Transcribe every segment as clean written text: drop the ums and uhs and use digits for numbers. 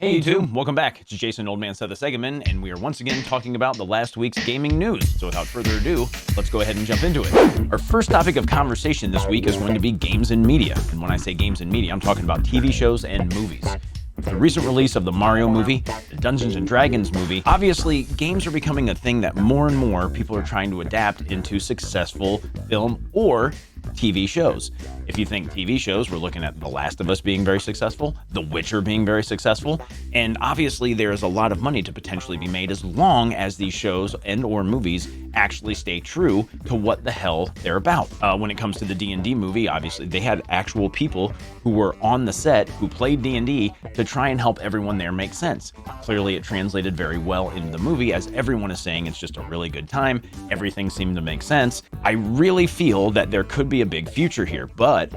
Hey YouTube, welcome back. It's Jason Oldman Seth Segaman, and we are once again talking about the last week's gaming news. So without further ado, let's go ahead and jump into it. Our first topic of conversation this week is going to be games and media. And when I say games and media, I'm talking about TV shows and movies. With the recent release of the Mario movie, the Dungeons & Dragons movie, obviously games are becoming a thing that more and more people are trying to adapt into successful film or TV shows. If you think TV shows, we're looking at The Last of Us being very successful, The Witcher being very successful, and obviously there is a lot of money to potentially be made as long as these shows and or movies actually stay true to what the hell they're about. When it comes to the D&D movie, obviously they had actual people who were on the set who played D&D to try and help everyone there make sense. Clearly it translated very well into the movie, as everyone is saying it's just a really good time. Everything seemed to make sense. I really feel that there could be a big future here, but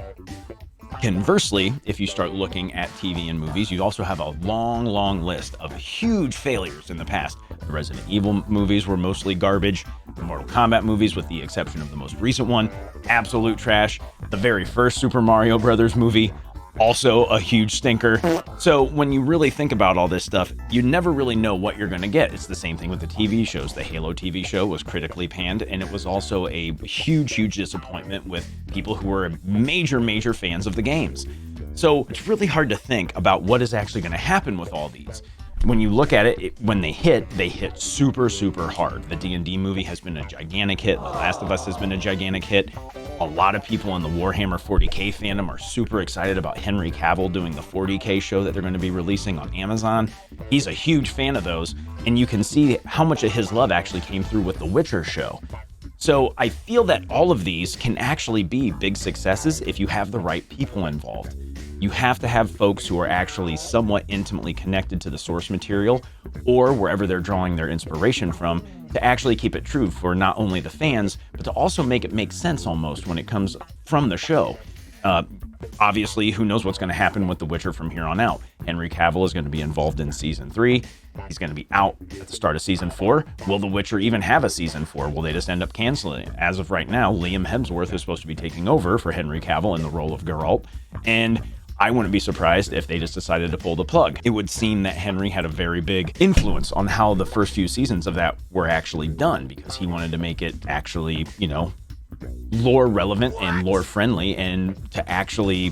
conversely, if you start looking at TV and movies, you also have a long list of huge failures in the past. The Resident Evil movies were mostly garbage. The Mortal Kombat movies, with the exception of the most recent one, absolute trash. The very first Super Mario Brothers movie, also a huge stinker. So when you really think about all this stuff, you never really know what you're going to get. It's the same thing with the TV shows. The Halo TV show was critically panned, and it was also a huge disappointment with people who were major fans of the games. So it's really hard to think about what is actually going to happen with all these. When you look at it, when they hit super hard. The D&D movie has been a gigantic hit. The Last of Us has been a gigantic hit. A lot of people in the Warhammer 40K fandom are super excited about Henry Cavill doing the 40K show that they're going to be releasing on Amazon. He's a huge fan of those, and you can see how much of his love actually came through with the Witcher show. So I feel that all of these can actually be big successes if you have the right people involved. You have to have folks who are actually somewhat intimately connected to the source material or wherever they're drawing their inspiration from to actually keep it true for not only the fans, but to also make it make sense almost when it comes from the show. Obviously, who knows what's going to happen with The Witcher from here on out. Henry Cavill is going to be involved in season 3. He's going to be out at the start of season 4. Will The Witcher even have a season 4? Will they just end up canceling it? As of right now, Liam Hemsworth is supposed to be taking over for Henry Cavill in the role of Geralt, and I wouldn't be surprised if they just decided to pull the plug. It would seem that Henry had a very big influence on how the first few seasons of that were actually done, because he wanted to make it actually, lore relevant and lore friendly, and to actually,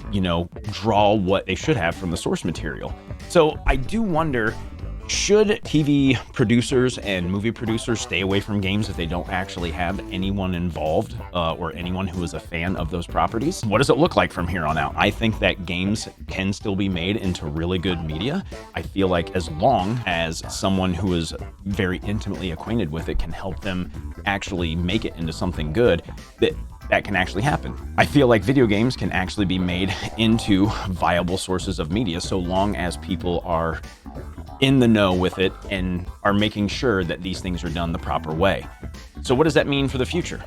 draw what they should have from the source material. So I do wonder, should TV producers and movie producers stay away from games if they don't actually have anyone involved or anyone who is a fan of those properties? What does it look like from here on out? I think that games can still be made into really good media. I feel like as long as someone who is very intimately acquainted with it can help them actually make it into something good, that can actually happen. I feel like video games can actually be made into viable sources of media so long as people are in the know with it and are making sure that these things are done the proper way. So what does that mean for the future?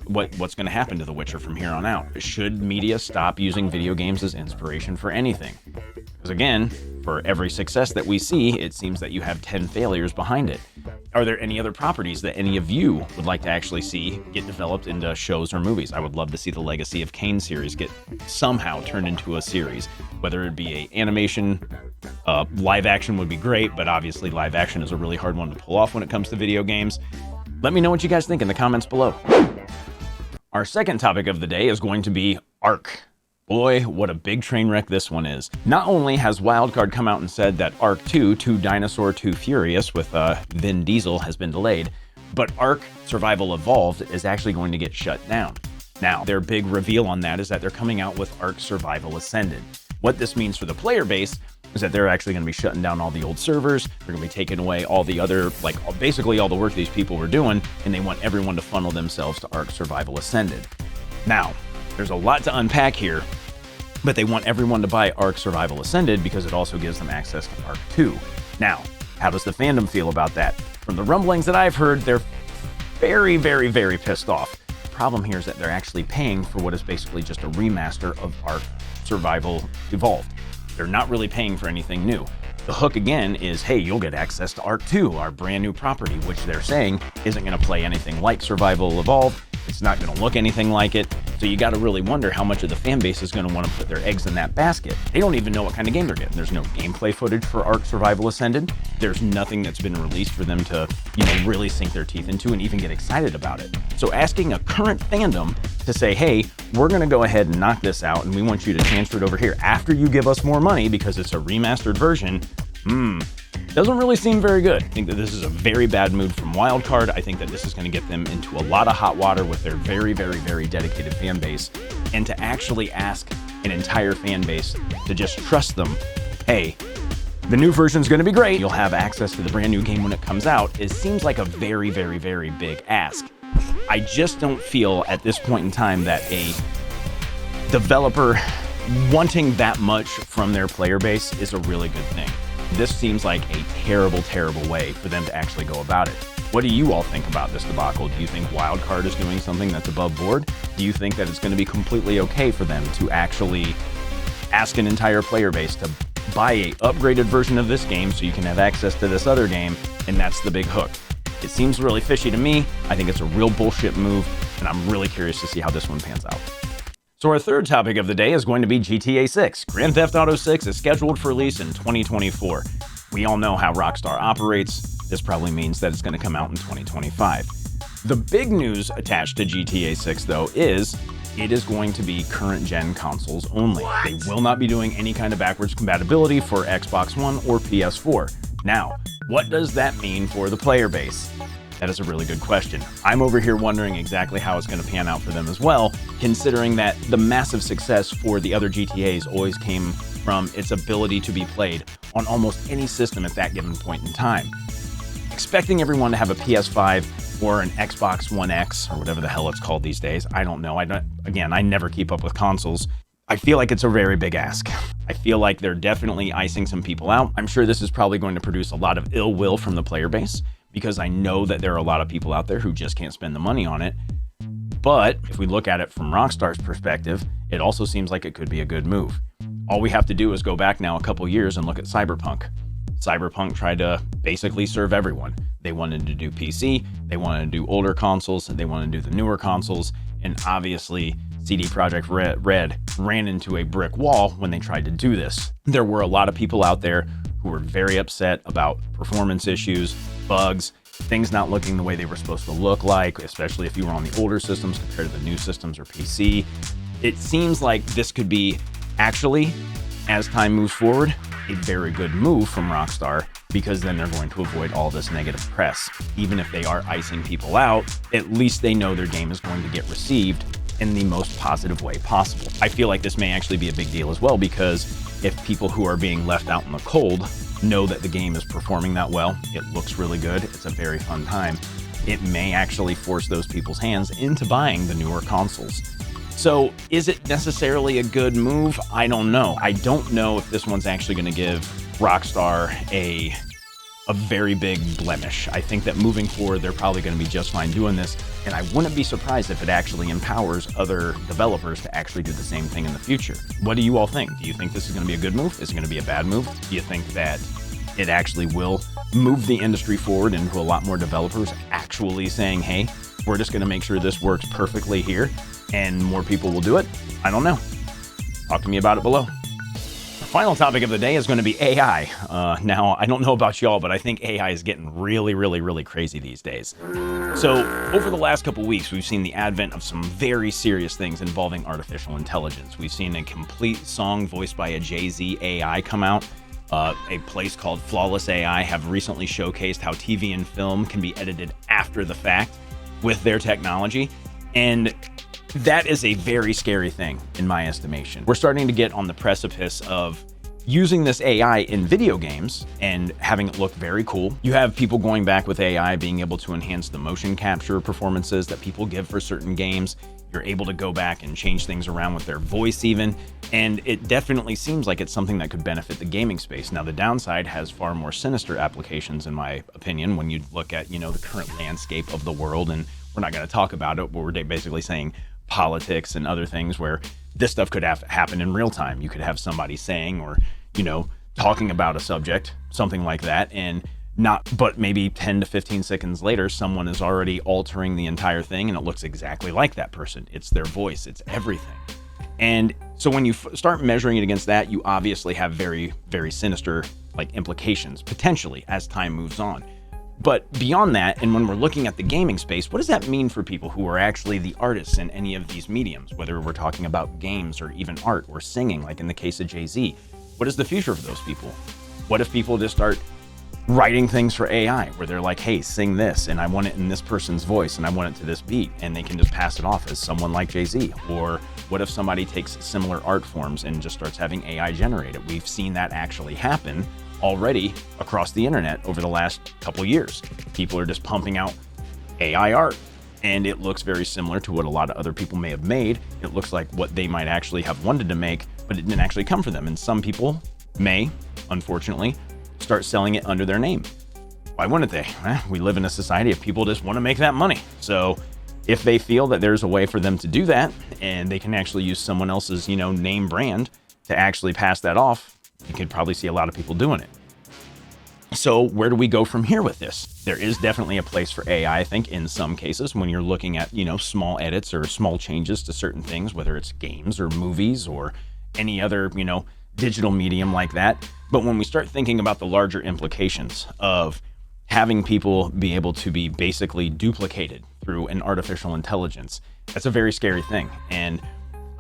What's going to happen to The Witcher from here on out? Should media stop using video games as inspiration for anything? Because again, for every success that we see, it seems that you have 10 failures behind it. Are there any other properties that any of you would like to actually see get developed into shows or movies? I would love to see the Legacy of Kain series get somehow turned into a series, whether it be a animation, live action would be great, but obviously live action is a really hard one to pull off when it comes to video games. Let me know what you guys think in the comments below. Our second topic of the day is going to be Ark. Boy, what a big train wreck this one is. Not only has Wildcard come out and said that Ark 2, Too Dinosaur Too Furious with Vin Diesel has been delayed, but Ark Survival Evolved is actually going to get shut down. Now, their big reveal on that is that they're coming out with Ark Survival Ascended. What this means for the player base is that they're actually going to be shutting down all the old servers. They're going to be taking away all the other, basically all the work these people were doing, and they want everyone to funnel themselves to Ark Survival Ascended. Now, there's a lot to unpack here, but they want everyone to buy Ark Survival Ascended because it also gives them access to Ark 2. Now, how does the fandom feel about that? From the rumblings that I've heard, they're very pissed off. The problem here is that they're actually paying for what is basically just a remaster of Ark Survival Evolved. They're not really paying for anything new. The hook again is, hey, you'll get access to Ark 2, our brand new property, which they're saying isn't going to play anything like Survival Evolved. It's not going to look anything like it. It's So you got to really wonder how much of the fan base is going to want to put their eggs in that basket. They don't even know what kind of game they're getting. There's no gameplay footage for Ark Survival Ascended. There's nothing that's been released for them to, really sink their teeth into and even get excited about it. So asking a current fandom to say, hey, we're going to go ahead and knock this out and we want you to transfer it over here after you give us more money because it's a remastered version, doesn't really seem very good. I think that this is a very bad move from Wildcard. I think that this is going to get them into a lot of hot water with their very, very, very dedicated fan base. And to actually ask an entire fan base to just trust them, hey, the new version is going to be great. You'll have access to the brand new game when it comes out. It seems like a very, very, very big ask. I just don't feel at this point in time that a developer wanting that much from their player base is a really good thing. This seems like a terrible, terrible way for them to actually go about it. What do you all think about this debacle? Do you think Wildcard is doing something that's above board? Do you think that it's going to be completely okay for them to actually ask an entire player base to buy a upgraded version of this game so you can have access to this other game, and that's the big hook? It seems really fishy to me. I think it's a real bullshit move, and I'm really curious to see how this one pans out. So our third topic of the day is going to be GTA 6. Grand Theft Auto 6 is scheduled for release in 2024. We all know how Rockstar operates. This probably means that it's going to come out in 2025. The big news attached to GTA 6, though, is it is going to be current-gen consoles only. They will not be doing any kind of backwards compatibility for Xbox One or PS4. Now, what does that mean for the player base? That is a really good question. I'm over here wondering exactly how it's going to pan out for them as well, considering that the massive success for the other GTAs always came from its ability to be played on almost any system at that given point in time. Expecting everyone to have a PS5 or an Xbox One X, or whatever the hell it's called these days, I don't know. I never keep up with consoles. I feel like it's a very big ask. I feel like they're definitely icing some people out. I'm sure this is probably going to produce a lot of ill will from the player base, because I know that there are a lot of people out there who just can't spend the money on it. But if we look at it from Rockstar's perspective, it also seems like it could be a good move. All we have to do is go back now a couple years and look at Cyberpunk. Cyberpunk tried to basically serve everyone. They wanted to do PC, they wanted to do older consoles, they wanted to do the newer consoles, and obviously CD Projekt Red ran into a brick wall when they tried to do this. There were a lot of people out there who were very upset about performance issues, bugs, things not looking the way they were supposed to look like, especially if you were on the older systems compared to the new systems or PC. It seems like this could be actually, as time moves forward, a very good move from Rockstar, because then they're going to avoid all this negative press. Even if they are icing people out, at least they know their game is going to get received in the most positive way possible. I feel like this may actually be a big deal as well, because if people who are being left out in the cold know that the game is performing that well, it looks really good, it's a very fun time, it may actually force those people's hands into buying the newer consoles. So is it necessarily a good move? I don't know. I don't know if this one's actually going to give Rockstar a very big blemish. I think that moving forward, they're probably going to be just fine doing this, and I wouldn't be surprised if it actually empowers other developers to actually do the same thing in the future. What do you all think? Do you think this is going to be a good move? Is it going to be a bad move? Do you think that it actually will move the industry forward into a lot more developers actually saying, hey, we're just going to make sure this works perfectly here, and more people will do it? I don't know. Talk to me about it below. The final topic of the day is going to be AI. Now, I don't know about y'all, but I think AI is getting really, really, really crazy these days. So over the last couple weeks, we've seen the advent of some very serious things involving artificial intelligence. We've seen a complete song voiced by a Jay-Z AI come out. A place called Flawless AI have recently showcased how TV and film can be edited after the fact with their technology. And that is a very scary thing in my estimation. We're starting to get on the precipice of using this AI in video games and having it look very cool. You have people going back with AI being able to enhance the motion capture performances that people give for certain games. You're able to go back and change things around with their voice even, and it definitely seems like it's something that could benefit the gaming space. Now, the downside has far more sinister applications, in my opinion, when you look at, the current landscape of the world, and we're not going to talk about it, but we're basically saying politics and other things where this stuff could happen in real time. You could have somebody saying or, talking about a subject, something like that, and But maybe 10 to 15 seconds later, someone is already altering the entire thing and it looks exactly like that person. It's their voice, it's everything. And so when you start measuring it against that, you obviously have very, very sinister implications potentially as time moves on. But beyond that, and when we're looking at the gaming space, what does that mean for people who are actually the artists in any of these mediums, whether we're talking about games or even art or singing, like in the case of Jay-Z? What is the future for those people? What if people just start writing things for AI where they're like, hey, sing this, and I want it in this person's voice, and I want it to this beat, and they can just pass it off as someone like Jay-Z? Or what if somebody takes similar art forms and just starts having AI generate it? We've seen that actually happen already across the internet over the last couple years. People are just pumping out AI art, and it looks very similar to what a lot of other people may have made. It looks like what they might actually have wanted to make, but it didn't actually come from them. And some people may, unfortunately, start selling it under their name. Why wouldn't they? We live in a society of people just want to make that money. So if they feel that there's a way for them to do that, and they can actually use someone else's, name brand to actually pass that off, you could probably see a lot of people doing it. So where do we go from here with this? There is definitely a place for AI, I think, in some cases when you're looking at, small edits or small changes to certain things, whether it's games or movies or any other, digital medium like that. But when we start thinking about the larger implications of having people be able to be basically duplicated through an artificial intelligence, that's a very scary thing. And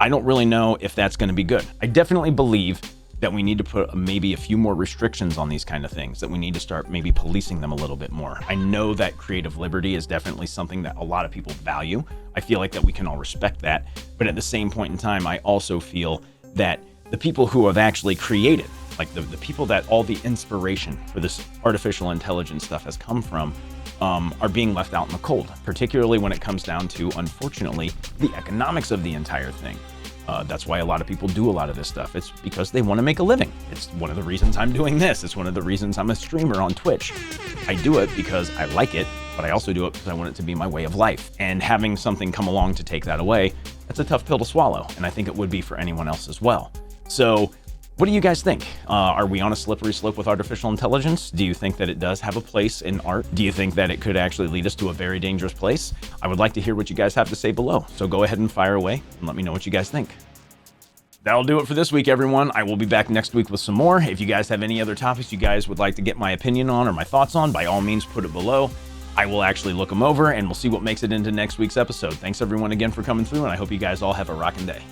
I don't really know if that's going to be good. I definitely believe that we need to put maybe a few more restrictions on these kind of things, that we need to start maybe policing them a little bit more. I know that creative liberty is definitely something that a lot of people value. I feel like that we can all respect that. But at the same point in time, I also feel that the people who have actually created, the people that all the inspiration for this artificial intelligence stuff has come from, are being left out in the cold, particularly when it comes down to, unfortunately, the economics of the entire thing. That's why a lot of people do a lot of this stuff. It's because they want to make a living. It's one of the reasons I'm doing this. It's one of the reasons I'm a streamer on Twitch. I do it because I like it, but I also do it because I want it to be my way of life. And having something come along to take that away, that's a tough pill to swallow. And I think it would be for anyone else as well. So what do you guys think? Are we on a slippery slope with artificial intelligence? Do you think that it does have a place in art? Do you think that it could actually lead us to a very dangerous place? I would like to hear what you guys have to say below. So go ahead and fire away and let me know what you guys think. That'll do it for this week, everyone. I will be back next week with some more. If you guys have any other topics you guys would like to get my opinion on or my thoughts on, by all means, put it below. I will actually look them over and we'll see what makes it into next week's episode. Thanks everyone again for coming through, and I hope you guys all have a rocking day.